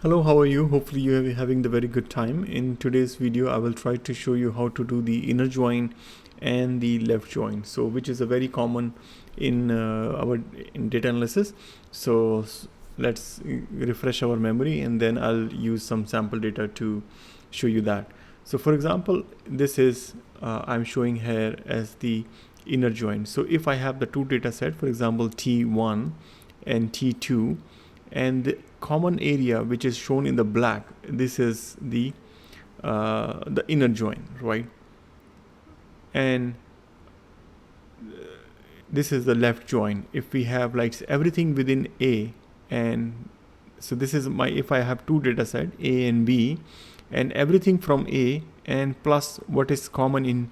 Hello, how are you? Hopefully you are having the very good time. In today's video, I will try to show you how to do the inner join and the left join. So, which is a very common in in data analysis. So let's refresh our memory, and then I'll use some sample data to show you that. So for example, this is I'm showing here as the inner join. So if I have the two data set, for example, T1 and T2, and the common area which is shown in the black, this is the inner join, right? And this is the left join. If we have like everything within A, and so this is my, if I have two data set A and B, and everything from A and plus what is common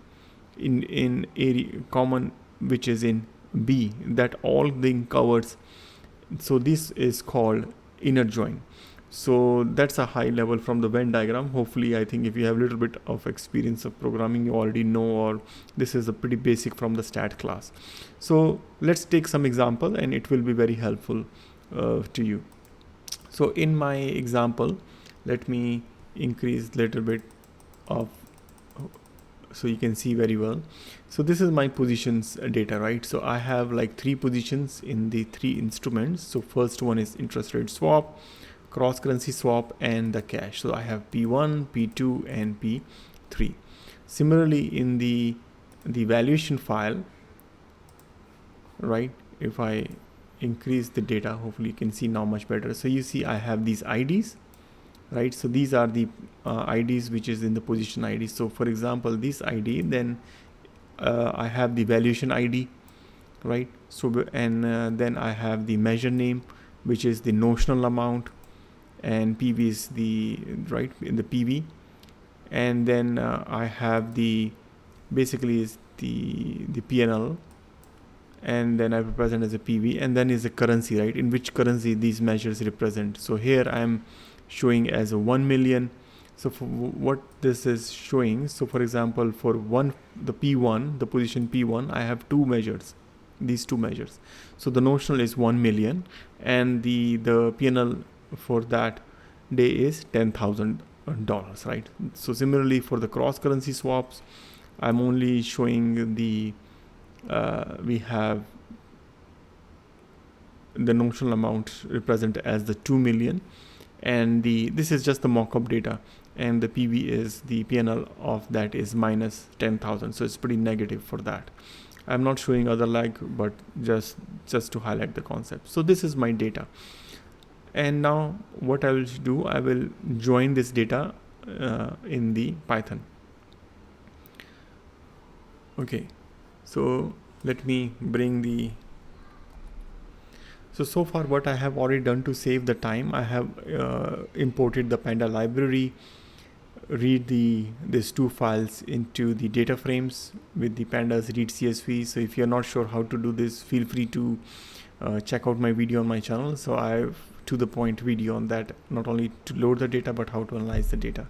in area common which is in B, that all thing covers. So this is called inner join. So that's a high level from the Venn diagram. Hopefully, I think if you have a little bit of experience of programming, you already know, or this is a pretty basic from the stat class. So let's take some example, and it will be very helpful to you. So in my example, let me increase a little bit of so you can see very well. So this is my positions data, right? So I have like three positions in the three instruments. So first one is interest rate swap, cross currency swap, and the cash. So I have P1, P2, and P3. Similarly, in the valuation file, right? If I increase the data, hopefully you can see now much better. So you see I have these IDs, right? So these are the IDs which is in the position ID. So for example, this ID, then I have the valuation ID, right? So and then I have the measure name, which is the notional amount, and PV is the right in the PV, and then I have the basically is the PNL, and then I represent as a PV, and then is a currency, right? In which currency these measures represent. So here I'm showing as a 1 million. So for what this is showing, so for example, for the P1, the position P1, I have two measures, these two measures. So the notional is 1 million, and the PNL for that day is $10,000, right? So similarly for the cross currency swaps, I'm only showing the we have the notional amount represent as the 2 million, and this is just the mock-up data, and the PV is the PNL of that is minus 10,000. So it's pretty negative for that. I'm not showing other lag, but just to highlight the concept. So this is my data, and now what I will do, I will join this data in the Python. Okay, so let me bring the so far what I have already done to save the time, I have imported the Panda library, read these two files into the data frames with the pandas read CSV. So if you're not sure how to do this, feel free to check out my video on my channel. So I have to the point video on that, not only to load the data but how to analyze the data.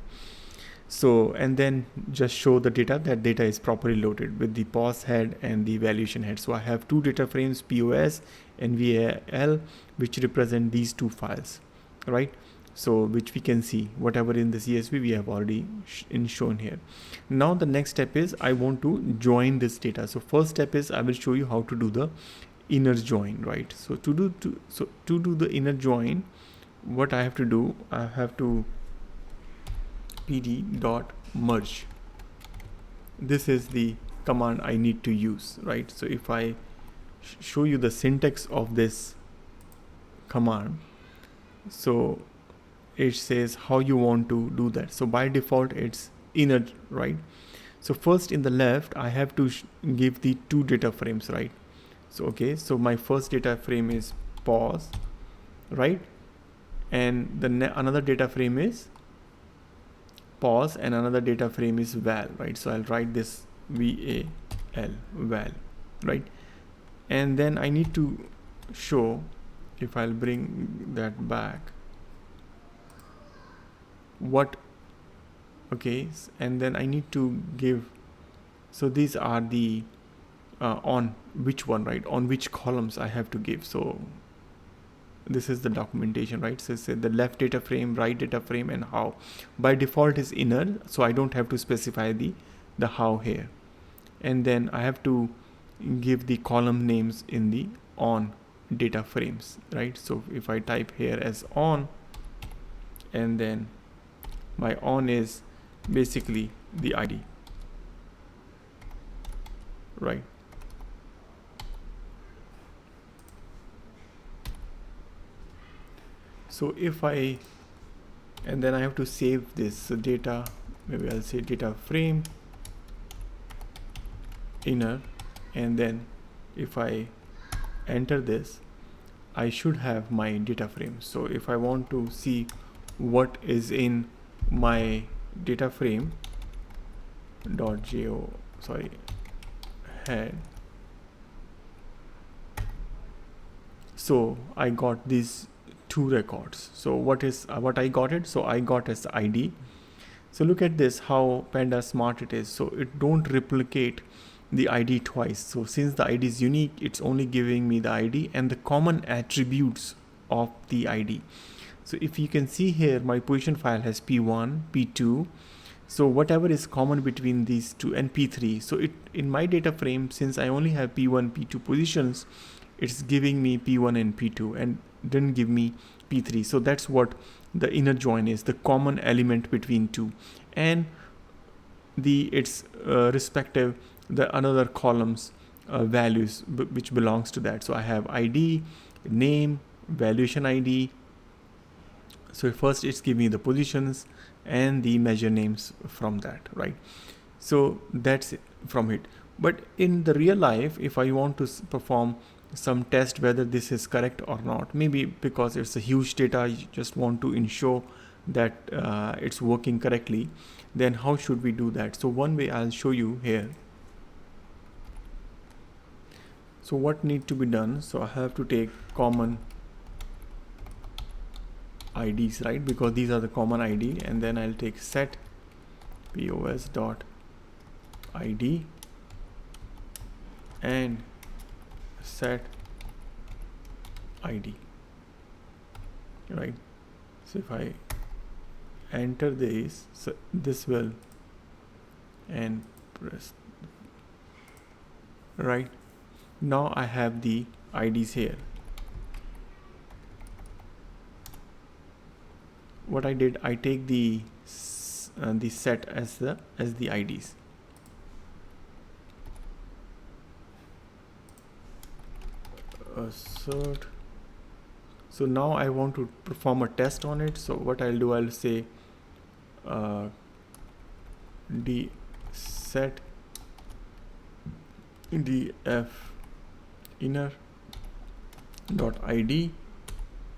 So and then just show the data, that data is properly loaded with the POS head and the valuation head. So I have two data frames, POS and VAL, which represent these two files, right? So which we can see whatever in the CSV we have already shown here. Now the next step is I want to join this data. So first step is I will show you how to do the inner join, right? So to do the inner join, what I have to do, I have to pd.merge. This is the command I need to use, right? So if I show you the syntax of this command, so it says how you want to do that. So by default it's inner, right? So first in the left I have to give the two data frames, right? So okay, so my first data frame is POS, right? And the another data frame is POS, and another data frame is val, right? So I'll write this VAL, val, right? And then I need to show, if I'll bring that back, what, okay, and then I need to give, so these are the on which one, right? On which columns I have to give. So this is the documentation, right? So say the left data frame, right data frame, and how. By default is inner, so I don't have to specify the how here. And then I have to give the column names in the on data frames, right? So if I type here as on, and then my on is basically the ID, right? So if I, and then I have to save this, so data, maybe I'll say data frame inner, and then if I enter this, I should have my data frame. So if I want to see what is in my data frame dot head, so I got these two records. So what I got it? So I got as ID. So look at this, how Panda smart it is. So it don't replicate the ID twice. So since the ID is unique, it's only giving me the ID and the common attributes of the ID. So if you can see here, my position file has P1, P2. So whatever is common between these two, and P3. So it, in my data frame, since I only have P1, P2 positions, it's giving me P1 and P2 and didn't give me P3. So that's what the inner join is, the common element between two, and the its respective the another columns values which belongs to that. So I have ID, name, valuation ID. So first it's giving me the positions and the measure names from that, right? So that's it from it. But in the real life, if I want to perform some test whether this is correct or not, maybe because it's a huge data, you just want to ensure that it's working correctly, then how should we do that? So one way I'll show you here. So what need to be done? So I have to take common IDs, right? Because these are the common ID, and then I'll take set pos dot ID and set ID, right? So if I enter this, so this will, and press, right? Now I have the IDs here. What I did, I take the set as the IDs. Assert. So now I want to perform a test on it. So what I'll do, I'll say the set df inner dot ID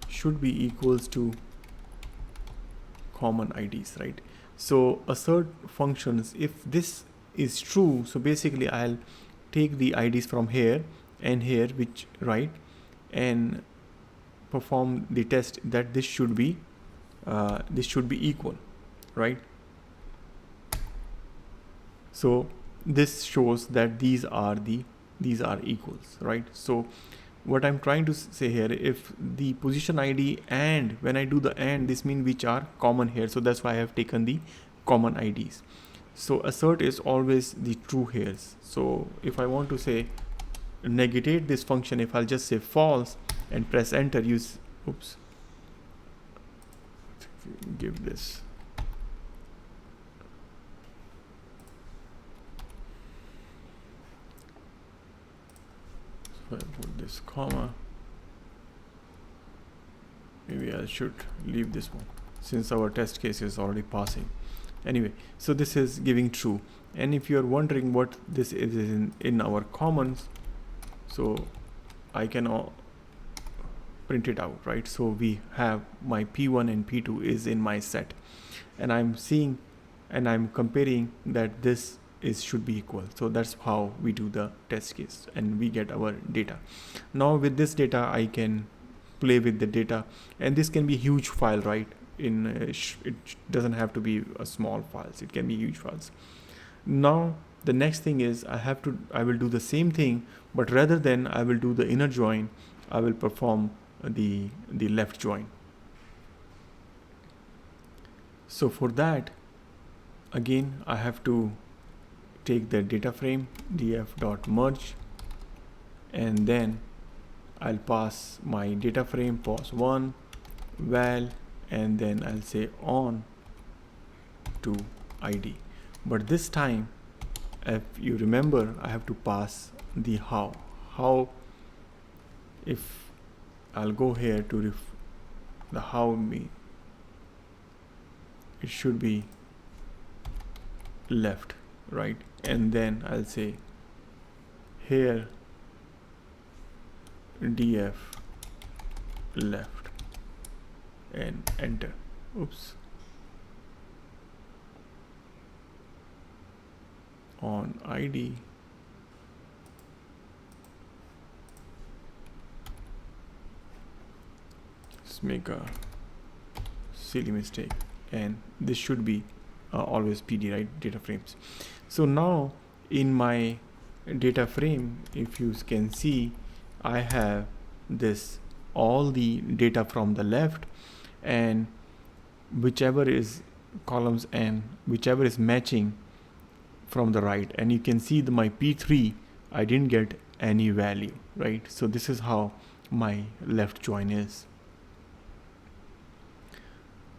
should be equals to common IDs, right? So assert functions, if this is true, so basically I'll take the IDs from here and here, which, right, and perform the test that this should be equal, right? So this shows that these are equals, right? So what I'm trying to say here, if the position ID and when I do the AND, this means which are common here. So that's why I have taken the common IDs. So assert is always the true here. So if I want to say negate this function, if I'll just say false and press enter, oops, give this. So I put this comma. Maybe I should leave this one since our test case is already passing. Anyway, so this is giving true. And if you're wondering what this is in our commons, so I can print it out, right? So we have my P1 and P2 is in my set, and I'm seeing and I'm comparing that this should be equal. So that's how we do the test case and we get our data. Now with this data I can play with the data, and this can be a huge file, right? It doesn't have to be a small files, it can be huge files. Now the next thing is I will do the same thing, but rather than I will do the inner join, I will perform the left join. So for that, again, I have to take the data frame df.merge, and then I'll pass my data frame pos1 val, and then I'll say on to id. But this time, if you remember, I have to pass the how. If I'll go here to the how, it should be left, right? And then I'll say here df left and enter. Oops. On id, let's make a silly mistake, and this should be always PD, right? Data frames. So now in my data frame, if you can see, I have this all the data from the left, and whichever is columns and whichever is matching from the right. And you can see my P3, I didn't get any value, right? So this is how my left join is.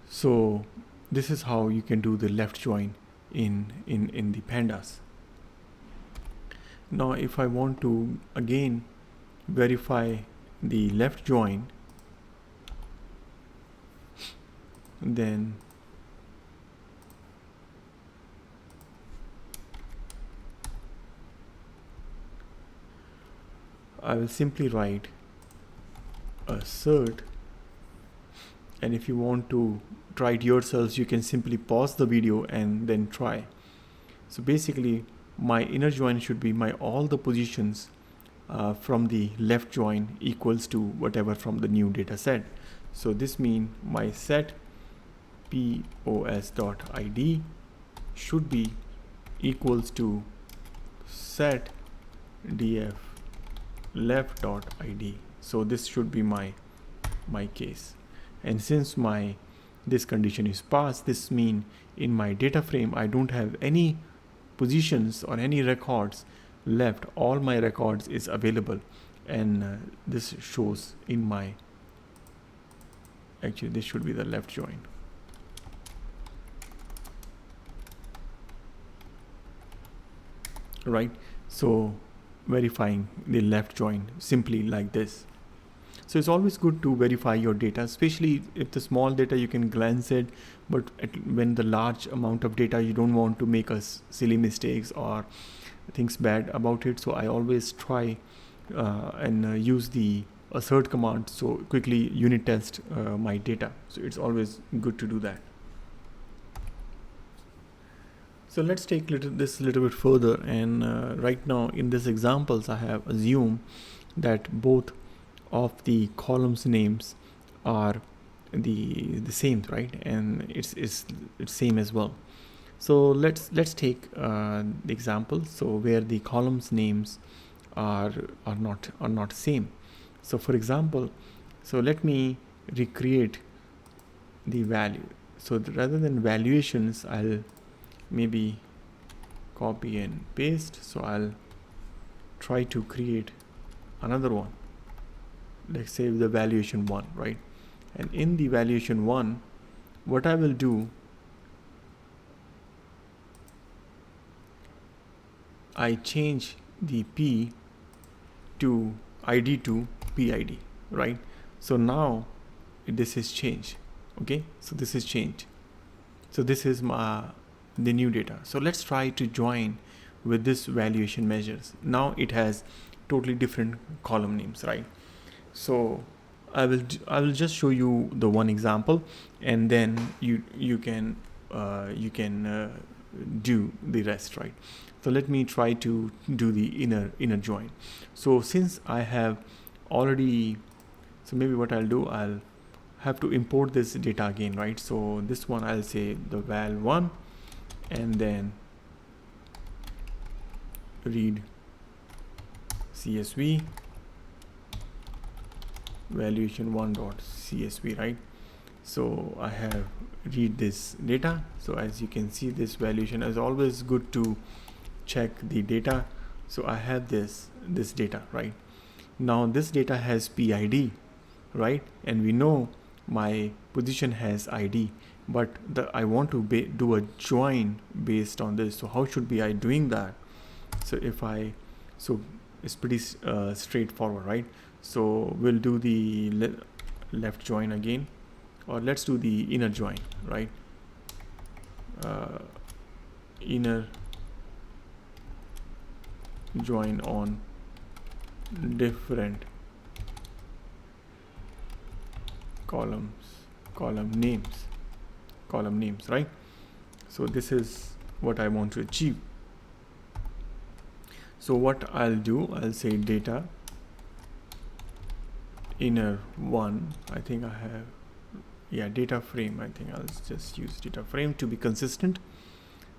So this is how you can do the left join in the pandas. Now if I want to again verify the left join, then I will simply write assert, and if you want to try it yourselves, you can simply pause the video and then try. So basically my inner join should be my all the positions from the left join equals to whatever from the new data set. So this means my set pos.id should be equals to set df left.id. So this should be my case. And since this condition is passed, this means in my data frame I don't have any positions or any records left. All my records is available, and this shows in my, actually this should be the left join. Right, so verifying the left join simply like this. So it's always good to verify your data, especially if the small data you can glance it, but when the large amount of data you don't want to make silly mistakes or things bad about it. So I always try and use the assert command, so quickly unit test my data. So it's always good to do that. So let's take this a little bit further, and right now in this examples I have assumed that both of the columns names are the same, right? And it's same as well. So let's take the example, so where the columns names are not same. So for example, so let me recreate the value. So rather than valuations, I'll maybe copy and paste. So I'll try to create another one. Let's say the valuation 1, right? And in the valuation 1, what I will do, I change the P to ID to PID, right? So now this is changed. Okay, so this is changed. So this is the new data. So let's try to join with this valuation measures. Now it has totally different column names, right? So I will just show you the one example, and then you can do the rest, right? So let me try to do the inner join. So since I have already, so maybe what I'll do, I'll have to import this data again, right? So this one I'll say the val1, and then read CSV, valuation1.csv, right? So I have read this data. So as you can see, this valuation is always good to check the data. So I have this data, right? Now this data has PID, right? And we know my position has ID, but I want to do a join based on this. So how should be I doing that? So so it's pretty straightforward, right? So we'll do the left join again, or let's do the inner join, right? Inner join on different column names, right? So this is what I want to achieve. So what I'll do, I'll say data inner one. I think I have, yeah, data frame. I think I'll just use data frame to be consistent.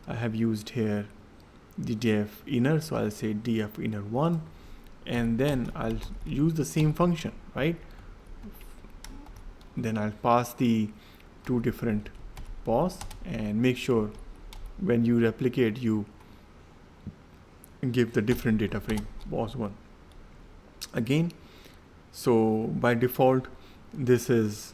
I have used here the df inner, so I'll say df inner one, and then I'll use the same function, right? Then I'll pass the two different pos and make sure when you replicate you give the different data frame pos one again. So by default, this is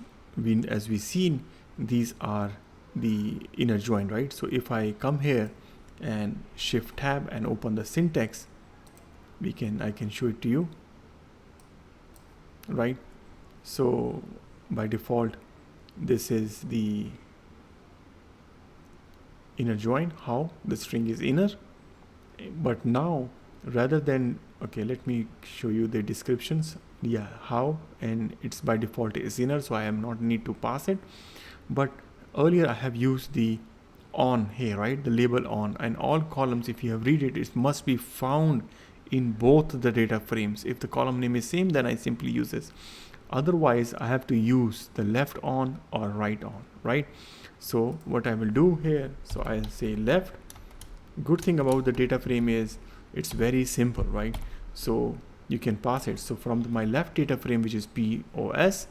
as we seen, these are the inner join, right? So if I come here and shift tab and open the syntax, I can show it to you, right? So by default, this is the inner join, how the string is inner. But now, rather than, okay, let me show you the descriptions. Yeah, how, and it's by default is inner, so I am not need to pass it. But earlier I have used the on here, right? The label on, and all columns, if you have read it, it must be found in both the data frames. If the column name is same, then I simply use this. Otherwise, I have to use the left on or right on, right? So what I will do here, so I'll say left. Good thing about the data frame is it's very simple, right? So you can pass it. So from my left data frame, which is POS,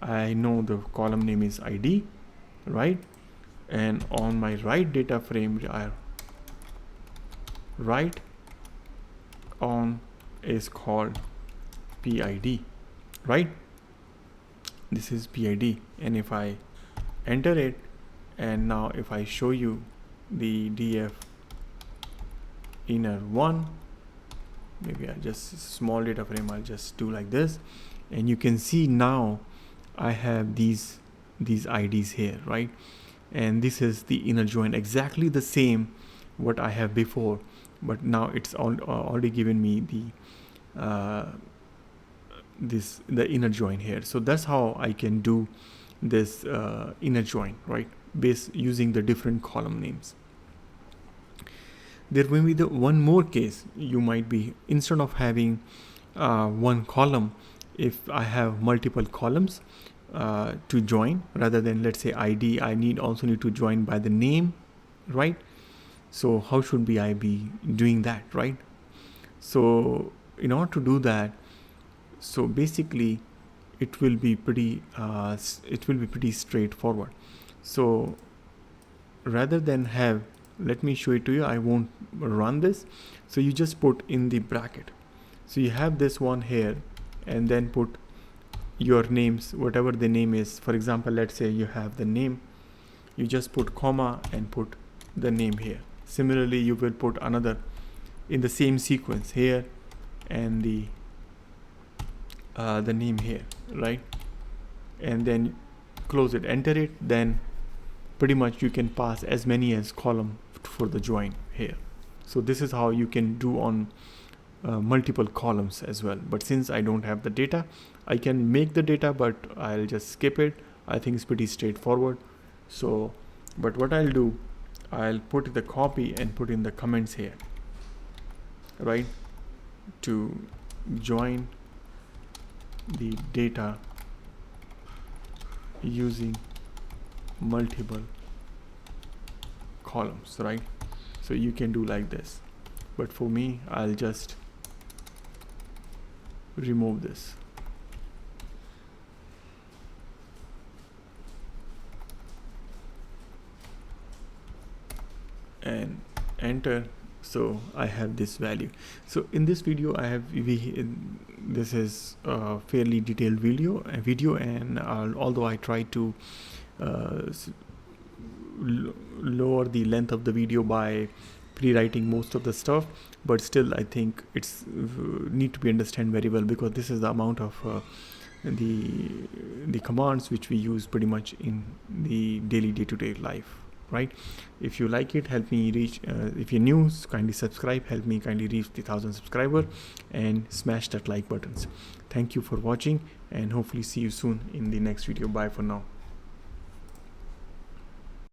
I know the column name is ID, right? And on my right data frame, right on is called PID, right? This is PID, and if I enter it, and now if I show you the df inner one, maybe I'll just small data frame, I'll just do like this, and you can see now I have these IDs here, right? And this is the inner join, exactly the same what I have before, but now it's already given me the the inner join here. So that's how I can do this inner join, right? Using the different column names. There will be the one more case. You might be, instead of having one column, if I have multiple columns to join, rather than, let's say, ID, I also need to join by the name, right? So how should I be doing that, right? So in order to do that, so basically it will be pretty straightforward. So rather than have, let me show it to you, I won't run this. So you just put in the bracket. So you have this one here, and then put your names, whatever the name is. For example, let's say you have the name, you just put comma and put the name here. Similarly, you will put another in the same sequence here, and the name here, right? And then close it, enter it. Then pretty much you can pass as many as column for the join here. So this is how you can do on multiple columns as well. But since I don't have the data, I can make the data, but I'll just skip it. I think it's pretty straightforward. So, but what I'll do, I'll put the copy and put in the comments here, right? To join the data using multiple columns, right? So you can do like this, but for me, I'll just remove this. and enter. So I have this value. So in this video I have this is a fairly detailed video and although I try to lower the length of the video by pre-writing most of the stuff, but still I think it's need to be understood very well, because this is the amount of the commands which we use pretty much in the daily day-to-day life, right? If you like it, help me reach, if you're new, kindly subscribe, help me kindly reach the 1,000 subscriber, and smash that like buttons. Thank you for watching, and hopefully see you soon in the next video. Bye for now.